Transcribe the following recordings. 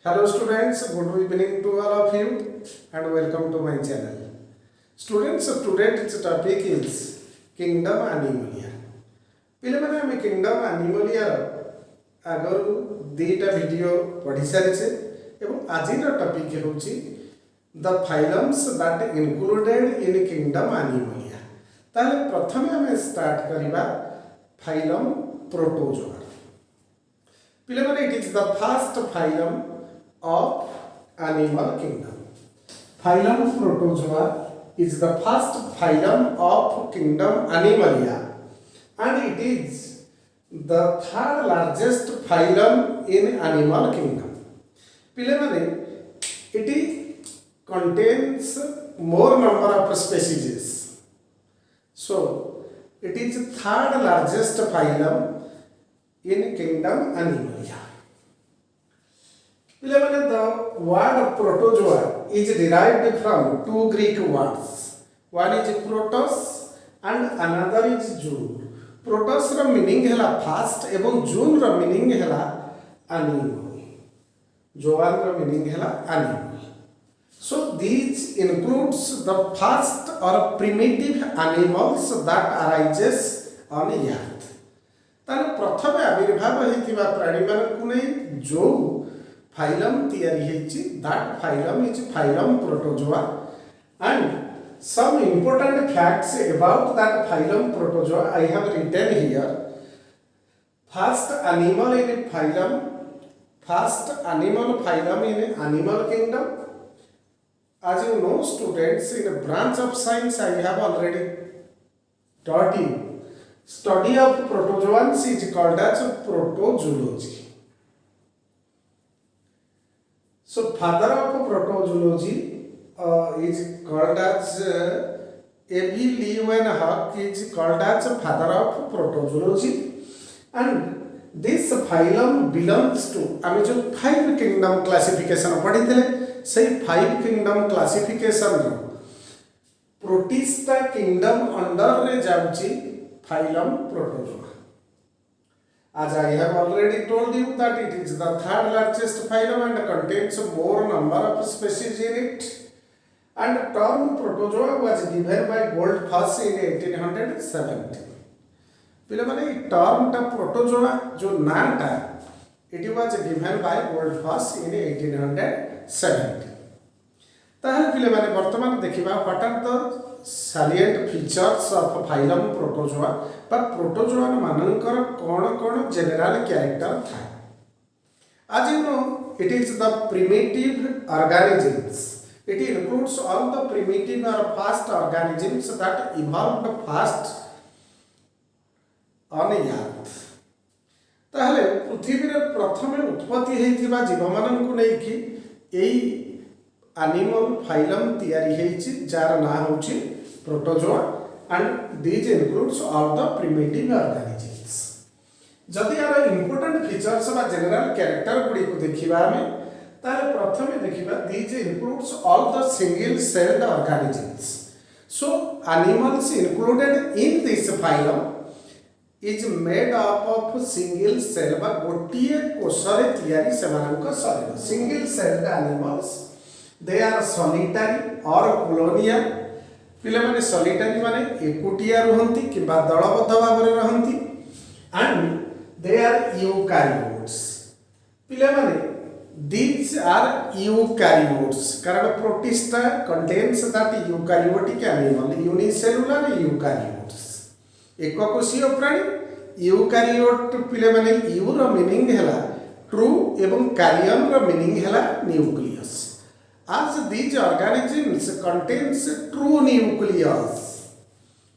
Hello students, good evening to all of you and welcome to my channel. Students, today's topic is Kingdom Animalia. पिलेमाने आम kingdom animalia आगरू दीटा video पढ़ी सारिछे एवं आजिर टॉपिक होची the phylums that included in kingdom animalia. ताले प्रथमे आम स्टार्ट करिबा फाइलम प्रोटोजोआ. पिलेमाने it is the first phylum of animal kingdom. Phylum Protozoa is the first phylum of kingdom Animalia and it is the third largest phylum in animal kingdom. Pilemane, it contains more number of species. So, it is third largest phylum in kingdom Animalia. The word protozoa is derived from two Greek words. One is protos and another is zoon. Protos ର meaning ହେଲା first ଏବଂ zoon ର meaning ହେଲା animal. Zoan ର meaning ହେଲା animal. So these includes the first or primitive animals that arises on earth. तार प्रथमे आविर्भाव होइतिबा प्राणी मानकु नै जो फाइलम तैयारी हेची that phylum is phylum protozoa and some important facts about that phylum protozoa I have written here. First animal phylum in animal kingdom. As you know students, in a branch of science I have already taught you. Study of protozoans is called as protozoology. So father of protozoology is called as A.V. Leeuwenhoek is called as father of protozoology and this phylum belongs to आम जो 5 kingdom classification पढ़ी से 5 kingdom classification protista kingdom under रे जाउची phylum protozoa. As I have already told you that it is the third largest phylum and contains more number of species in it. And term protozoa was given by Goldfuss in 1870. पिलेमाने term टा protozoa जो नाम टा it was given by Goldfuss in 1870. ताहले पिलेमाने वर्तमान देखिबा what are the salient features of phylum protozoa पर protozoa मानकर कौन जनरल कैरेक्टर था. As you know, it is the primitive organisms. It includes all the primitive or first organisms that evolved first on earth. ताहले पृथ्वी रे प्रथमे उत्पत्ति हेतिबा जीव माननकु नै कि एई एनिमल फाइलम तयारी हेछि जार ना होछि protozoa and these includes all the primitive organisms. जदि यार important features बा general character गुडी को देखिबा हमें ताले प्रथमे देखिबा these includes all the single celled organisms. So animals included in this phylum is made up of single cell बा गोटिए कोषरे तयारी सेमानक शरीर. Single celled animals, they are solitary or colonial. पिले माने सॉलिटरी माने एकुटिया रहंती किबा दलबद्ध भाव रे रहंती एंड दे आर यूकैरियोट्स. पिले माने दीज आर यूकैरियोट्स कारण protista contains that eukaryotic animal unicellular eukaryotes एककोषीय प्राणी. यूकैरियोट पिले माने यू रो मीनिंग हैला ट्रू एवं कैरियन रो मीनिंग हैला nucleus. As these organisms contains true nucleus,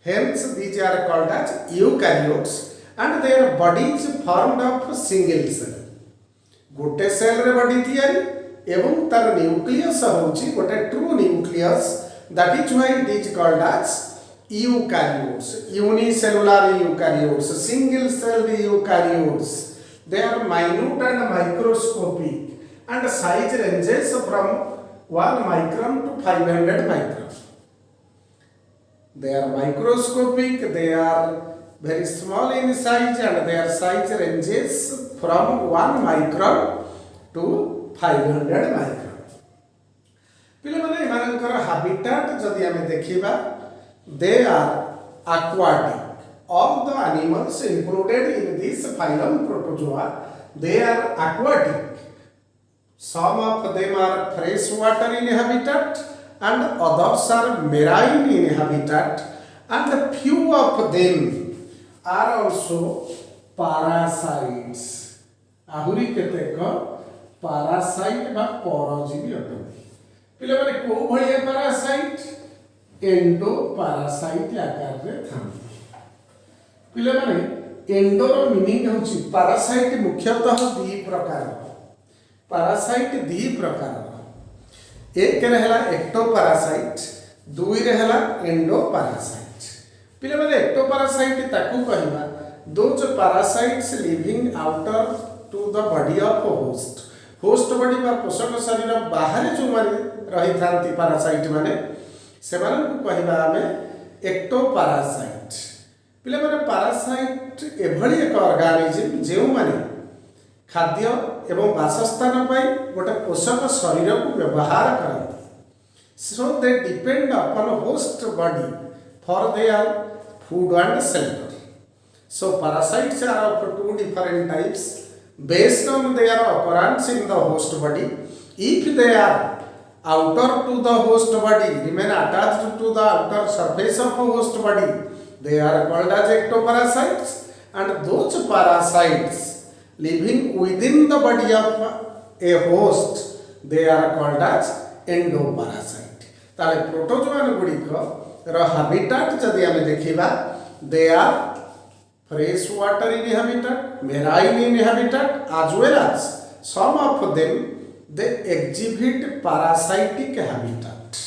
hence these are called as eukaryotes and their bodies formed of single cell. गोटे सेल रे बॉडी तयारी एवं तार न्यूक्लियस होची गोटे true nucleus. that is why it is called as eukaryotes, unicellular eukaryotes, single celled eukaryotes. They are minute and microscopic and size ranges from 1 micron to 500 micron. They are microscopic, they are very small in size and their size ranges from 1 micron to 500 micron पिले माने एमानकर habitat जदि आमे देखिबा they are aquatic. All the animals included in this phylum Protozoa, they are aquatic. Some of them are freshwater in habitat and others are marine in habitat, and few of them are also parasites. आहुरी केतेक parasite बा परजीवी अटନ୍ତି पिले माने को भलिया parasite endo parasite आकार रे थांती पिले माने एंडोर मीनिंग होची parasite मुख्यतः दी प्रकार parasite दी प्रकार एक रहला ectoparasit दुई रहला endoparasit पिले माने ectoparasit ताकू कहिबा those parasites living outer to the body of host body बा पोषक शरीर बाहर जो माने रही थांती parasite माने से माने को कहिबा हमें ectoparasit पिले माने पारासाइट एभली एक ऑर्गेनिज्म जे माने खाद्य एवं वासस्थान पाई गोटे पोषक शरीर को व्यवहार करते so they depend upon host body for their food and shelter so parasites are of two different types based on their occurrence in the host body. If they are outer to the host body, remain attached to the outer surface of a host body, they are called as ectoparasites, and those parasites living within the body of a host, they are called as endoparasite. ताले protozoan गुड़िक रो habitat जदि आमे देखिबा they are fresh water in habitat, marine in habitat, as well as some of them they exhibit parasitic habitat.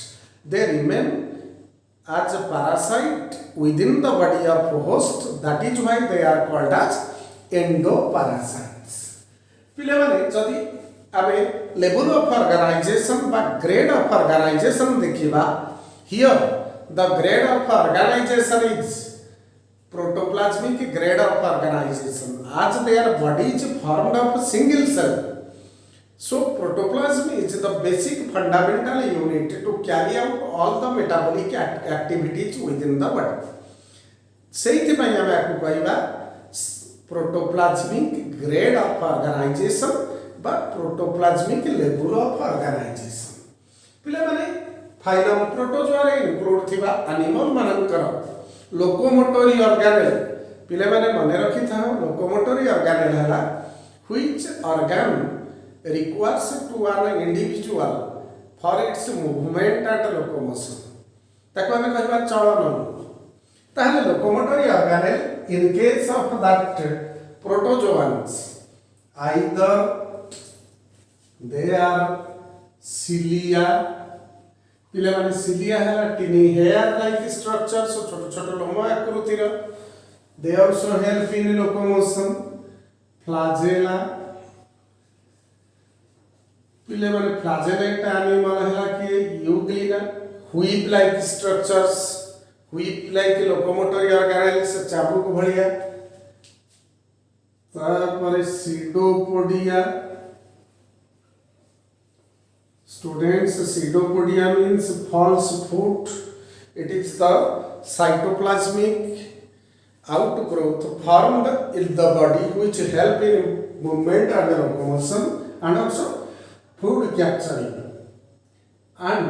They remain as a parasite within the body of host, that is why they are called as endoparasites. पिले माने जदि आमे level of organization बा grade of organization देखिबा here the grade of organization is protoplasmic grade of organization as their body is formed of single cell. So protoplasm is the basic fundamental unit to carry out all the metabolic activities within the body. सेहिति पई हम आपको कहबा protoplasmic grade of organisation बा protoplasmic level of organisation पिले माने phylum protozoa रे include थिबा animal मानकर लोकोमोटरी ऑर्गेनेल पिले माने मने रखि था लोकोमोटरी ऑर्गेनेल हला which organ requires to an individual for its movement and locomotion ताको हमें कहबा चलन ताहले locomotory organelle in case of that protozoans either they are cilia पिले माने cilia है tiny hair like structure so छोटो छोटो लोम आकृतिर they also help in locomotion flagella पिले माने फ्लैजेलेट एनिमल हैला कि euglena whip like structures whip like locomotory organelles चाबुक भलिया तापर pseudopodia students pseudopodia means false foot it is the cytoplasmic outgrowth formed in the body which help in movement and locomotion and also food capturing, and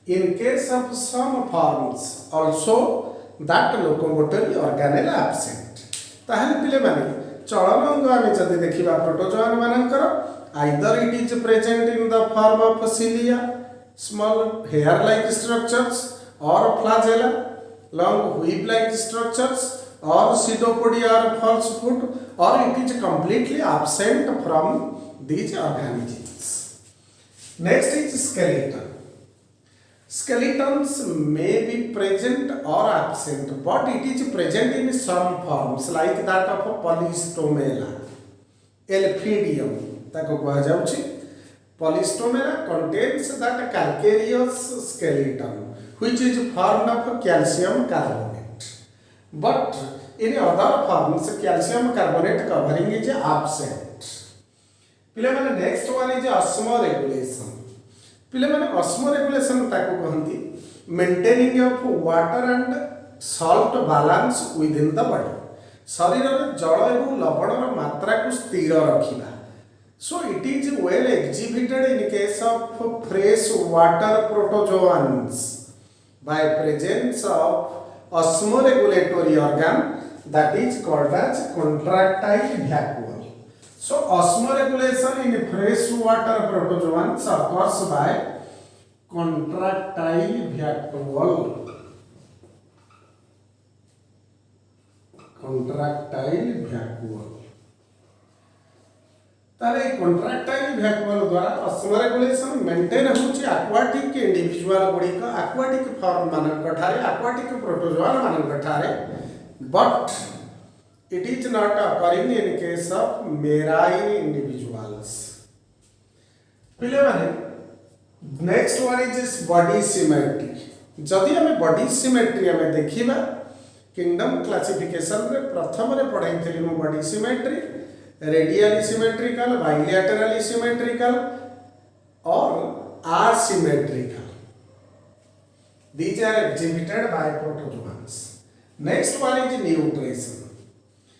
in case of some forms also that locomotory organelle absent. ताहले पिले माने चलन अंग आमे जदि देखिबा protozoan मानकर either it is present in the form of cilia small hair like structures or flagella long whip like structures or pseudopodia or false foot, or it is completely absent from these organisms. Next is skeleton. Skeletons may be present or absent, but it is present in some forms like that of Polystomela. Elphidium ताको कहा जाउछि. Polystomela contains that calcareous skeleton which is formed of calcium carbonate, but in other forms calcium carbonate covering is absent. पिले माने next one is osmo regulation. पिले माने osmo regulation ताको कहंती maintaining of water and salt balance within the body. शरीर में जल एवं लवणर मात्रा को स्थिर रखिबा। So it is well exhibited in case of fresh water protozoans by presence of osmoregulatory organ that is called as contractile vacuole. So osmoregulation in fresh water protozoans occurs by contractile vacuole. Contractile vacuole. ताले contractile vacuole द्वारा osmo regulation maintain होची aquatic individual गुडी का aquatic form मानक ठारे aquatic protozoa मानक ठारे but it is not occurring in case of marine individuals. पिले माने next one is body symmetry. जदि हमें बॉडी सिमेट्री हमें देखिबा किंगडम क्लासिफिकेशन रे प्रथम रे पढ़ाई थली मो body symmetry radially symmetrical, bilaterally symmetrical और asymmetrical. These are exhibited by protozoans. Next one is nutrition.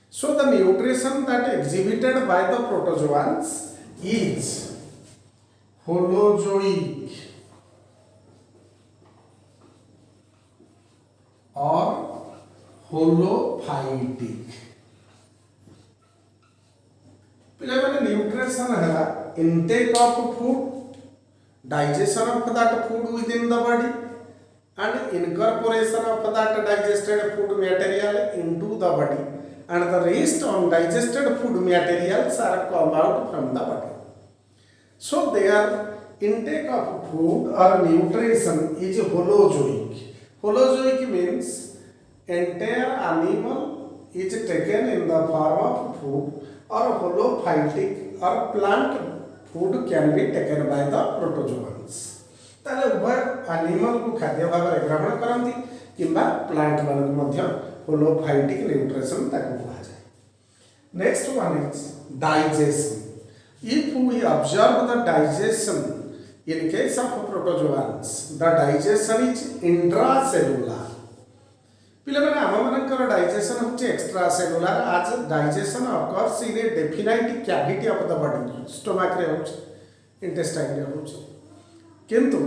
So the nutrition that exhibited by the protozoans is holozoic or holophytic. Nutrition है intake of food, digestion of that food within the body, and incorporation of that digested food material into the body, and the rest undigested food materials are come out from the body. So their intake of food or nutrition is holozoic. Holozoic means entire animal is taken in the form of food, or holophytic or plant food can be taken by the protozoans. ताले उभय animal को खाद्य भाव में ग्रहण करती किंबा plant मान मध्य holophytic न्यूट्रिशन ताको कहा जाए। Next one is digestion. If we observe the digestion in case of protozoans, the digestion is intracellular. पिले माने आम मानकर डाइजेशन होचे एक्स्ट्रा सेलुलर आज digestion occurs in A definite cavity of the body stomach रे होचे इंटेस्टाइन रे होचे किंतु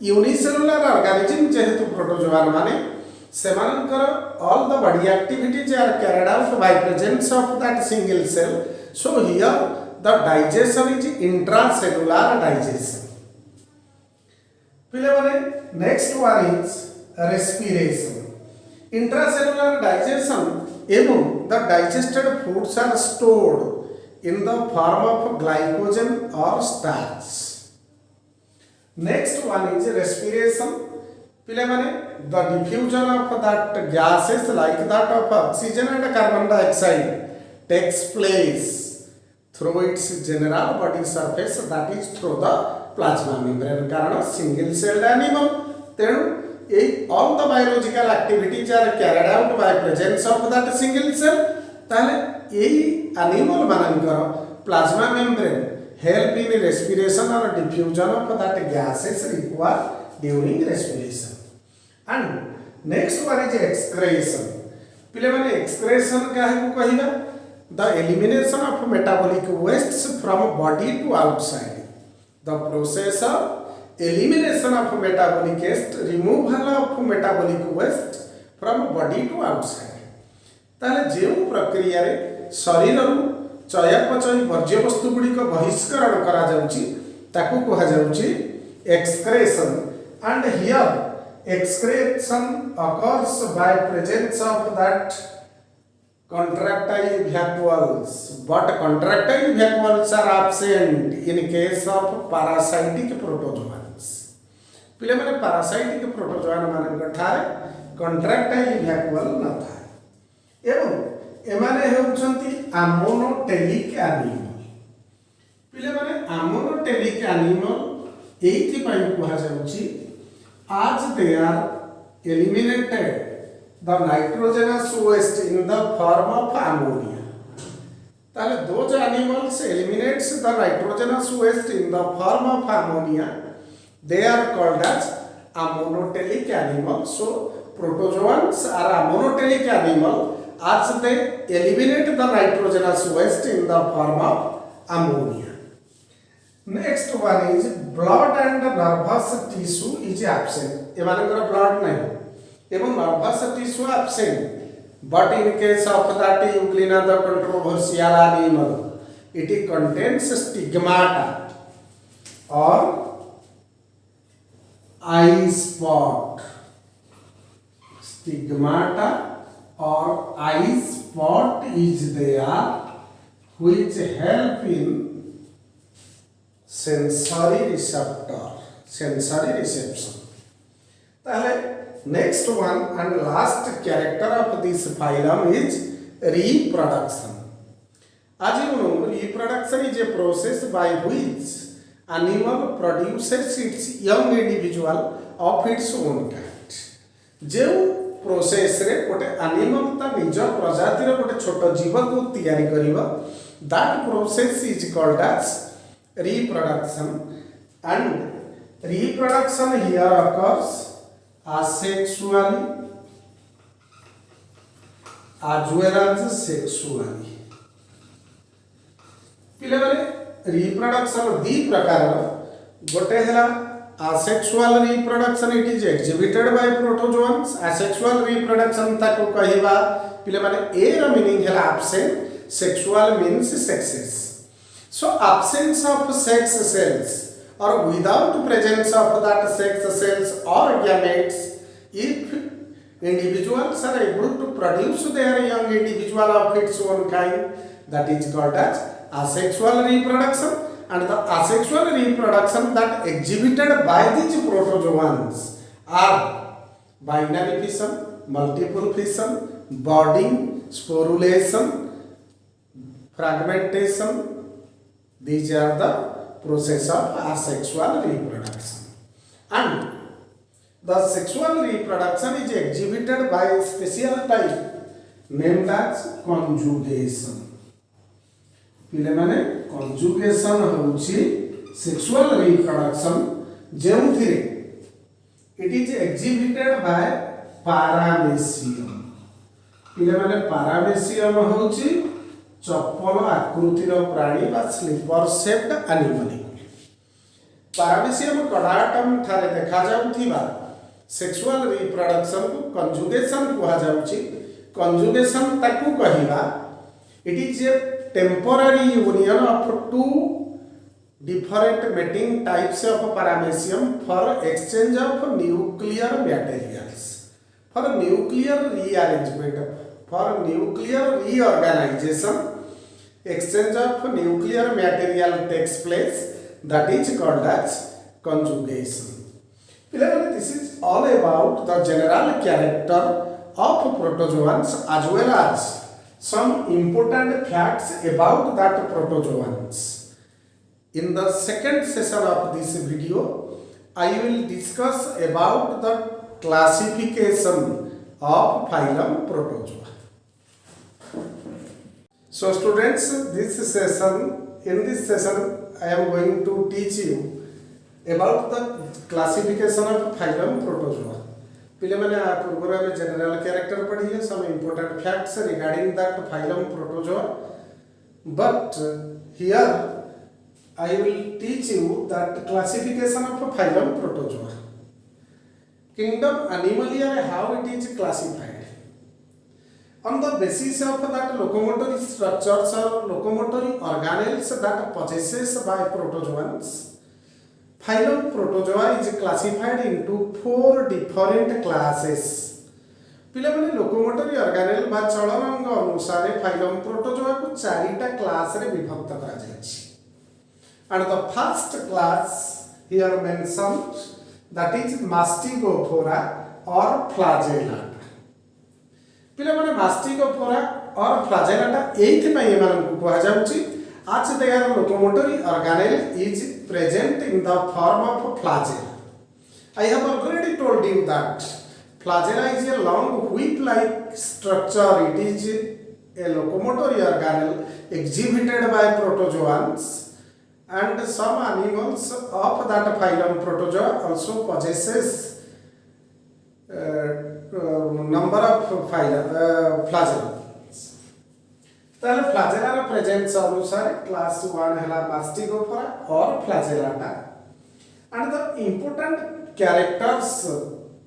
यूनिसेलुलर ऑर्गेनिज्म जेहेतु प्रोटोजोआन माने सेमानकर all the body activities are carried out by presence of that single cell. So here the digestion is intracellular digestion. पिले माने next one is respiration. Intracellular digestion एवं the digested foods are stored in the form of glycogen or starch. Next one is respiration. पिले माने the diffusion of that gases like that of oxygen and carbon dioxide takes place through its general body surface, that is through the plasma membrane. कारण single celled animal तेणु all the biological activities are carried out by presence of that single cell. ताले यही animal मानकर plasma membrane help in respiration or diffusion of that gases required during respiration. And next one is excretion. पिले माने excretion काहे को कहिबा the elimination of metabolic wastes from body to outside. The process of elimination of metabolic waste, removal of metabolic waste from body to outside. ताले जो प्रक्रिया रे शरीर रु चयापचय वर्ज्य वस्तु गुडी को बहिष्करण करा जाउची ताकू कहा जाउची excretion. And here excretion occurs by presence of that contractile vacuoles, but contractile vacuoles are absent in case of parasitic protozoans. पिले माने parasitic protozoan मान ठारे contractile vacuole न था एवं एमाने होउछंती amonotelic animal. पिले माने amonotelic animal एथि पई कहा जाउची as they are eliminated the nitrogenous waste in the form of ammonia. ताहले those animals eliminates the nitrogenous waste in the form of ammonia. They are called as ammoniotelic animals. So protozoans are ammoniotelic animal as they eliminate the nitrogenous waste in the form of ammonia. Next one is blood and nervous tissue is absent. एमानकर blood नहीं एवं nervous tissue absent. But in case of that euglena, the controversial animal, it contains stigmata or eye spot. Stigmata or eye spot is there which help in sensory reception. ताहले next one and last character of this phylum is reproduction. As you know, reproduction is a process by which animal produces its young individual of its own kind. जो process रे गोटे animal ता निज प्रजातिर गोटे छोट जीव को तैयारी करिवो, that process is called as reproduction. And reproduction here occurs asexually as well as sexually. पिले माने रिप्रोडक्शन दी प्रकार गोटे हला asexual reproduction, it is exhibited by protozoans. Asexual reproduction ताको कहिबा पिले माने a ର meaning हला absent, sexual means sexes. So absence of sex cells or without presence of that sex cells or gametes, if individuals are able to produce their young individual of its own kind, that is called as asexual reproduction. And the asexual reproduction that exhibited by these protozoans are binary fission, multiple fission, budding, sporulation, fragmentation. These are the process of asexual reproduction. And the sexual reproduction is exhibited by a special type named as conjugation. पिले माने conjugation होउची sexual reproduction जेउथिरे it is exhibited by paramecium. पिले माने paramecium होउची चप्पल आकृतिर प्राणी बा slipper shaped animal. Paramecium कडाटम ठारे देखा जाउथिबा सेक्सुअल रिप्रोडक्शन को कंजुगेशन कहा जाउची. कंजुगेशन ताकू कहिबा it is a temporary union of two different mating types of paramecium for exchange of nuclear materials, for nuclear rearrangement, for nuclear reorganization. Exchange of nuclear material takes place, that is called as conjugation. This is all about the general character of protozoans as well as some important facts about that protozoans. In the second session of this video, I will discuss about the classification of phylum Protozoa. So students, in this session I am going to teach you about the classification of phylum Protozoa. पिले मैंने पूर्व में general character पढ़ी, some important facts regarding that phylum Protozoa. But here I will teach you that classification of phylum Protozoa. Kingdom Animalia, how it is classified. On the basis of that locomotory structures or locomotory organelles that possesses by protozoans, phylum Protozoa is classified into 4 different classes. पिले माने locomotory organelle बा चलन अंग अनुसार phylum Protozoa को 4टा class रे विभक्त करा जायछि. And the first class here mentioned, that is Mastigophora or flagellata. पिले माने Mastigophora or flagellata एथि में एमान को कहा जाउछि as their locomotory organelle is present in the form of flagella. I have already told you that flagella is a long whip-like structure. It is a locomotory organelle exhibited by protozoans, and some animals of that phylum Protozoa also possesses number of flagella. ताहले flagella रा presence अनुसार class 1 हला मास्टिगोफोरा और फ्लाजेलाटा, and the important characters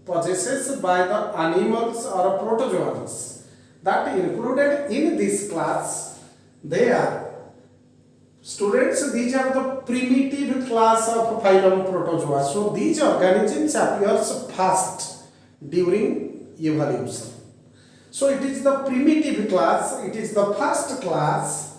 possessed by the animals or protozoans that included in this class, they are students, these are the primitive class of phylum Protozoa. So these organisms appears first during evolution. So it is the primitive class, it is the first class,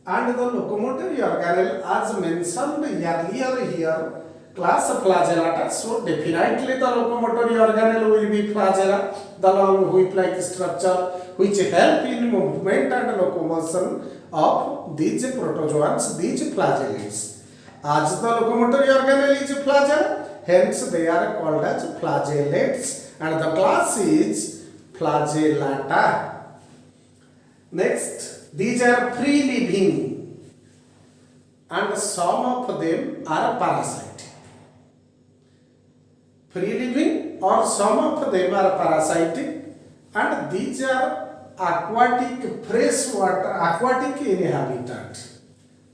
and the locomotory organelle as mentioned earlier here, class flagellata. So definitely the locomotory organelle will be flagella, the long whip-like structure which help in movement and locomotion of these protozoans, these flagellates. As the locomotory organelle is flagella, hence they are called as flagellates, and the class is Flagellata. Next, these are free living, and some of them are parasitic. Free living or some of them are parasitic, and these are aquatic freshwater, aquatic inhabitant.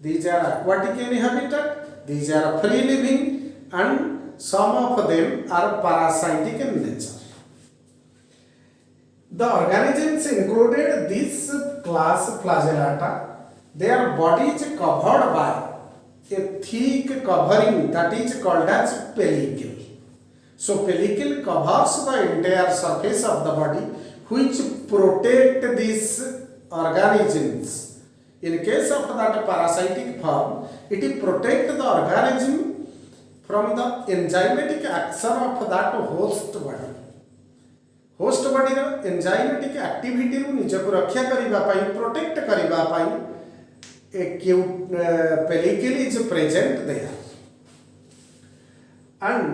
These are aquatic inhabitant, these are free living, and some of them are parasitic in nature. The organisms included this class Flagellata, their body is covered by a thick covering that is called as pellicle. So pellicle covers the entire surface of the body, which protect these organisms. In case of that parasitic form, it protect the organism from the enzymatic action of that host body. Host body enzymatic activity निजक रक्षा करने protect करने pellicle is present there. And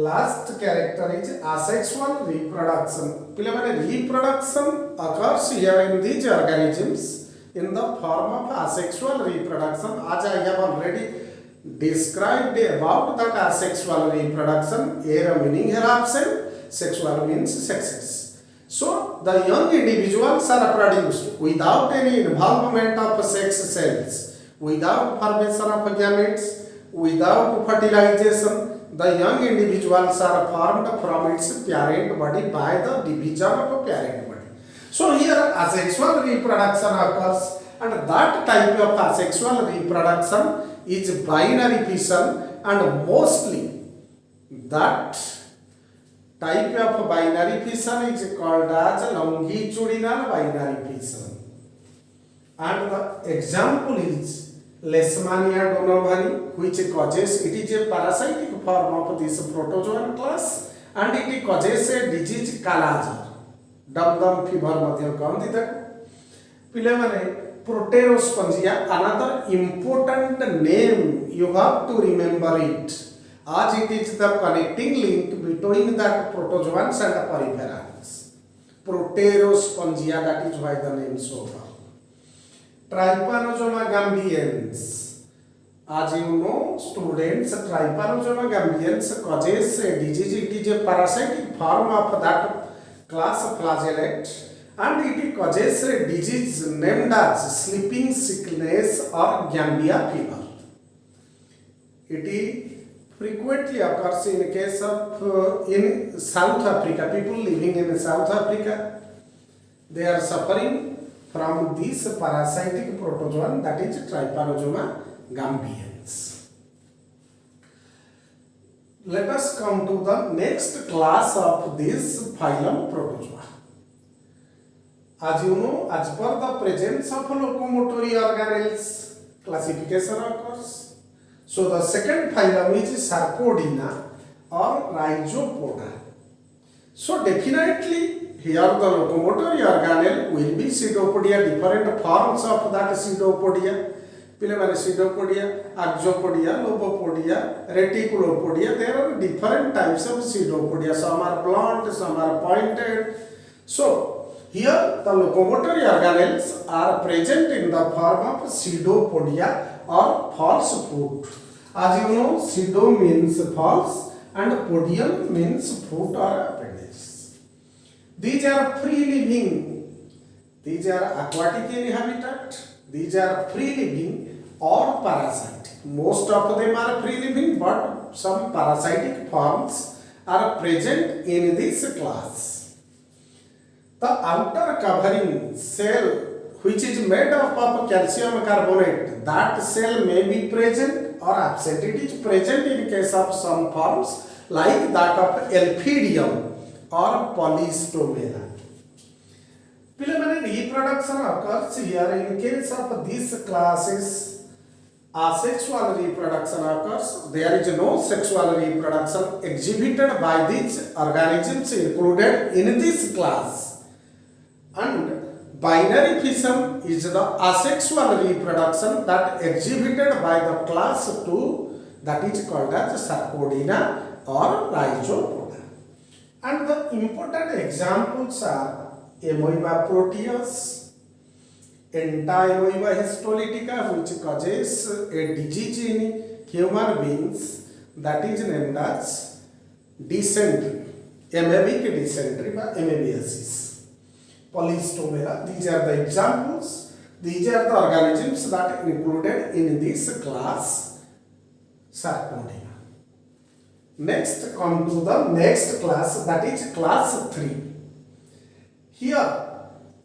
last character is asexual reproduction. पिले माने reproduction occurs here in these organisms in the form of asexual reproduction. As I have already described about that asexual reproduction, here meaning here absent, sexual means sexes. So the young individuals are produced without any involvement of sex cells, without formation of gametes, without fertilization. The young individuals are formed from its parent body by the division of parent body. So here asexual reproduction occurs, and that type of asexual reproduction is binary fission, and mostly that type of binary fission is called as longitudinal binary fission. And the example is Leishmania donovani, which causes, it is a parasitic form of this protozoan class, and it causes a disease Kala-Azar. Dum-dum fever madhya kahandi taku. Pile mane Proterospongia, another important name, you have to remember it, as it is the connecting link between that protozoans and the peripherals. Proterospongia, that is why the name so far. Trypanosoma gambiense. As you know, students, Trypanosoma gambiense causes a disease. It is a parasitic form of that class flagellate, and it causes a disease named as sleeping sickness or Gambia fever. It frequently occurs in case of in South Africa. People living in South Africa, they are suffering from this parasitic protozoan, that is Trypanosoma gambiense. Let us come to the next class of this phylum Protozoa. As you know, as per the presence of locomotory organelles, classification occurs. So the second phylum is Sarcodina or Rhizopoda. So definitely here the locomotory organelle will be Pseudopodia, different forms of that Pseudopodia. Pilemane Pseudopodia, Axopodia, Lobopodia, Reticulopodia. There are different types of Pseudopodia. Some are blunt, some are pointed. So Here the locomotory organelles are present in the form of pseudopodia or false foot. As you know, pseudo means false and podium means foot or appendage. These are free living. These are aquatic in habitat. These are free living or parasitic. Most of them are free living, but some parasitic forms are present in this class. The outer covering cell, which is made up of calcium carbonate, that cell may be present or absent. It is present in case of some forms like that of Elphidium or Polystomela. Reproduction occurs here in case of these classes. Asexual reproduction occurs. There is no sexual reproduction exhibited by these organisms included in this class. And binary fission is the asexual reproduction that exhibited by the class 2, that is called as Sarcodina or Rhizopoda. And the important examples are Amoeba proteus, Entamoeba histolytica, which causes a disease in human beings, that is named as dysentery, amoebic dysentery by amoebiasis. Polystomela, these are the examples. These are the organisms that included in this class Sarcodina. Next, come to the next class, that is class 3. Here,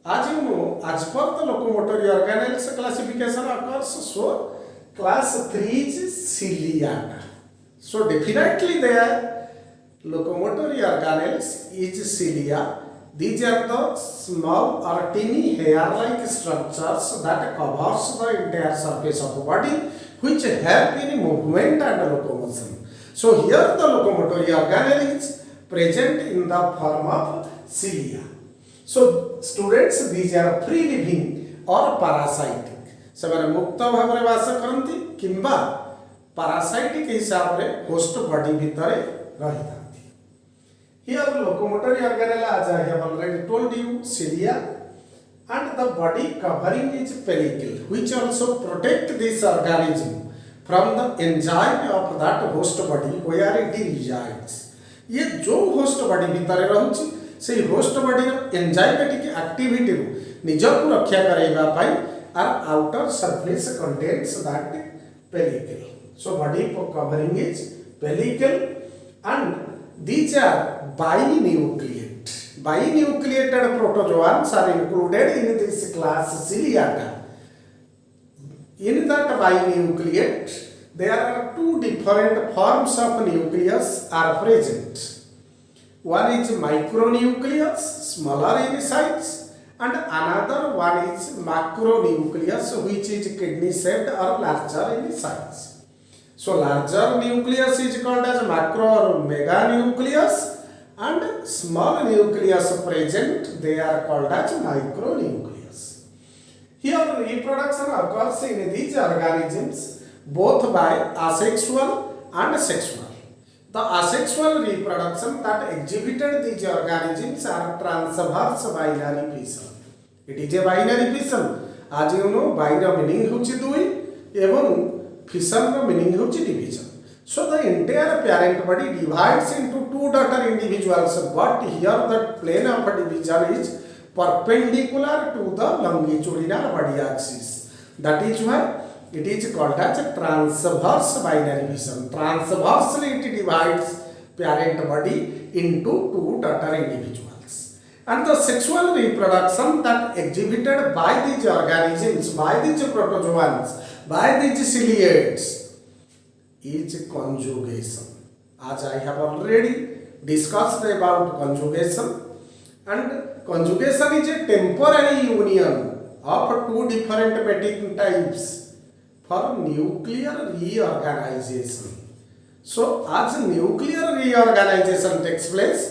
as you know, as per the locomotory organelles classification occurs, so class 3 is ciliata. So definitely there, locomotory organelles is cilia. These are the small or tiny hair-like structures that covers the entire surface of the body, which help in movement and locomotion. So here the locomotory organelle is present in the form of cilia. So students, these are free living or parasitic. ସେମାନେ ମୁକ୍ତ ଭାବରେ ବାସ କରନ୍ତି କିମ୍ବା parasitic ହିସାବରେ host body ଭିତରେ ରହିଥାନ୍ତି. Here locomotory organelle, as I have already told you, cilia, and the body covering is pellicle, which also protect this organism from the enzyme of that host body where it resides. ये जो host body ଭିତରେ ରହୁଛି से host body enzymatic activity निजक रक्षा कराइबा पाई आर outer surface contains that pellicle. So body covering is pellicle and these are binucleated protozoans are included in this class Ciliata. In that binucleate, there are two different forms of nucleus are present. One is micronucleus, smaller in size, and another one is macronucleus, which is kidney-shaped or larger in size. So larger nucleus is called as macro or meganucleus, and small nucleus present, they are called as micronucleus. Here reproduction occurs in these organisms both by asexual and sexual. The asexual reproduction that exhibited these organisms are transverse binary fission. It is a binary fission. As you know, binary meaning hochi dui evam fission meaning hochi division. So the entire parent body divides into two daughter individuals, but here the plane of division is perpendicular to the longitudinal body axis. That is why it is called as a transverse binary fission. Transversely it divides parent body into two daughter individuals. And the sexual reproduction that exhibited by these organisms, by these protozoans, by these ciliates is conjugation. As I have already discussed about conjugation, and conjugation is a temporary union of two different mating types for nuclear reorganization. So as nuclear reorganization takes place,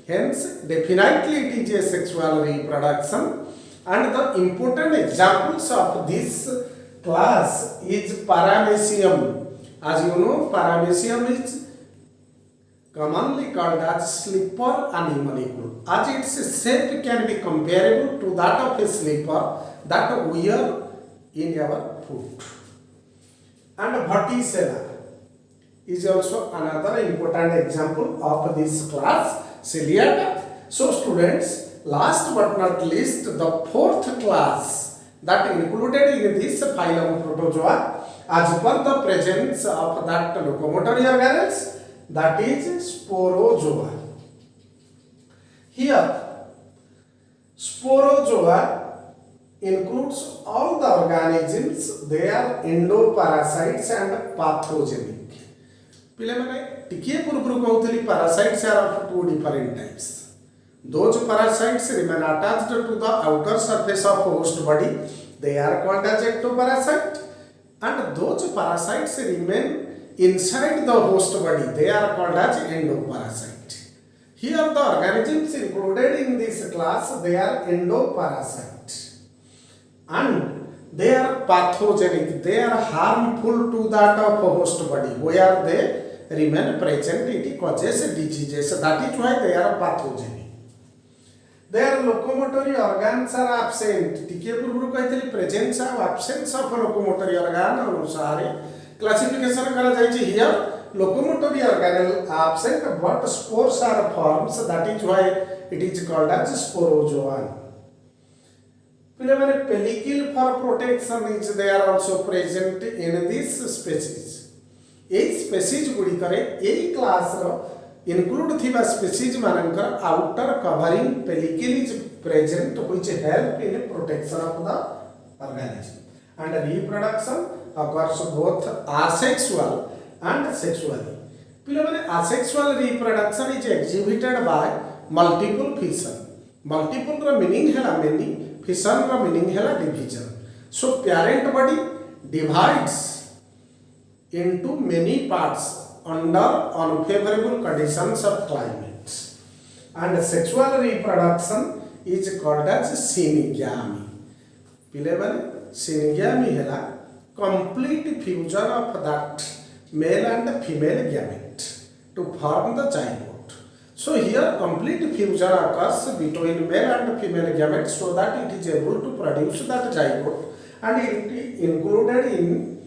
hence definitely it is a sexual reproduction, and the important examples of this class is Paramecium. As you know, Paramecium is commonly called as sleeper animalcule, as its shape can be comparable to that of a sleeper that we wear in our foot. And Vorticella is also another important example of this class, Ciliata. So students, last but not least, the fourth class that included in this phylum Protozoa, as per the presence of that locomotory organelles, that is Sporozoa. Here, Sporozoa includes all the organisms. They are endoparasites and pathogenic. पिले माने टिकिए पूर्व कहूली parasites are of two different types. Those parasites remain attached to the outer surface of host body. They are called as ectoparasite. And those parasites remain inside the host body. They are called as endoparasite. Here the organisms included in this class, they are endoparasite. And they are pathogenic. They are harmful to that of host body. Where they remain present, it causes diseases. That is why they are pathogenic. Their locomotory organs are absent. टिके पूर्व कहते presence or absence of locomotory organ अनुसार classification करा जायछि. Here locomotory organelle absent, but spores are formed. That is why it is called as sporozoan. पिले माने pellicle for protection is there also present in this species. एई species गुडी करे एई class रो include थिबा species मानकर outer covering pellicle is present which help in protection of the organism. And reproduction occurs both asexual and sexually. पिले माने asexual reproduction is exhibited by multiple fission. Multiple row meaning है many, fission रो meaning है division. So parent body divides into many parts under unfavorable conditions of climate. And sexual reproduction is called as synegamy. पिले माने synegamy है complete fusion of that male and female gamete to form the zygote. So here complete fusion occurs between male and female gamete so that it is able to produce that zygote, and it is included in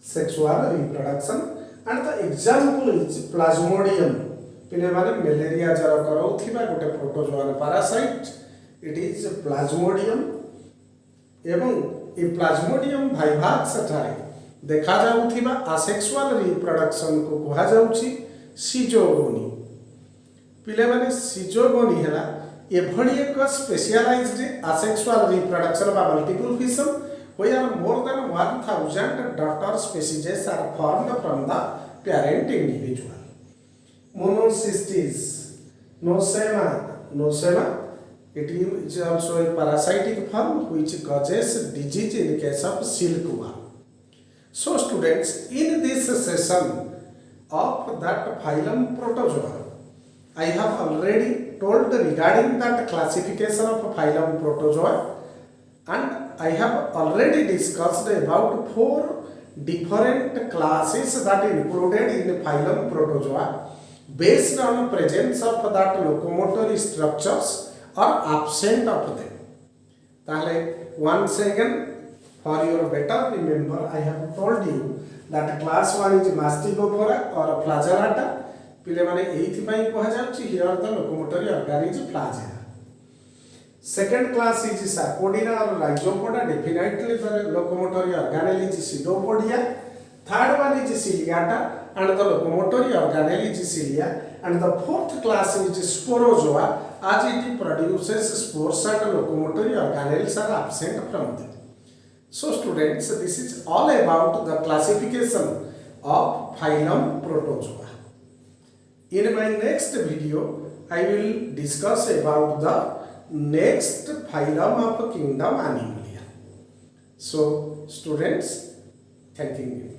sexual reproduction. And the example is Plasmodium. पिले माने malaria जरा कराउथिबा गोटे protozoan parasite. It is Plasmodium. एवं ए Plasmodium vivax ठारे देखा जाउथिबा asexual reproduction को कहा जाउछि सिजोगोनी. पिले माने सिजोगोनी हैला एभली एक specialised asexual reproduction by multiple fission where more than 1000 daughter species are formed from the parent individual. Monocystis, Nosema, it is also a parasitic form which causes disease in case of silkworm. So students, in this session of that phylum Protozoa, I have already told regarding that classification of phylum Protozoa, and I have already discussed about 4 different classes that included in phylum Protozoa based on presence of that locomotory structures or absent of them. Tahle once again, for your better remember, I have told you that class 1 is Mastigophora or Flagellata. पिले माने एथि पई कहा जाउछि here the locomotory organ is flagella. Second class is Sarcodina or Rhizopoda. Definitely the locomotory organelle is Pseudopodia. Third one is Ciliata and the locomotory organelle is cilia. And the fourth class is Sporozoa, as it produces spores and locomotory organelles are absent from them. So students, this is all about the classification of phylum Protozoa. In my next video, I will discuss about the next phylum of kingdom Animalia. So students, thank you.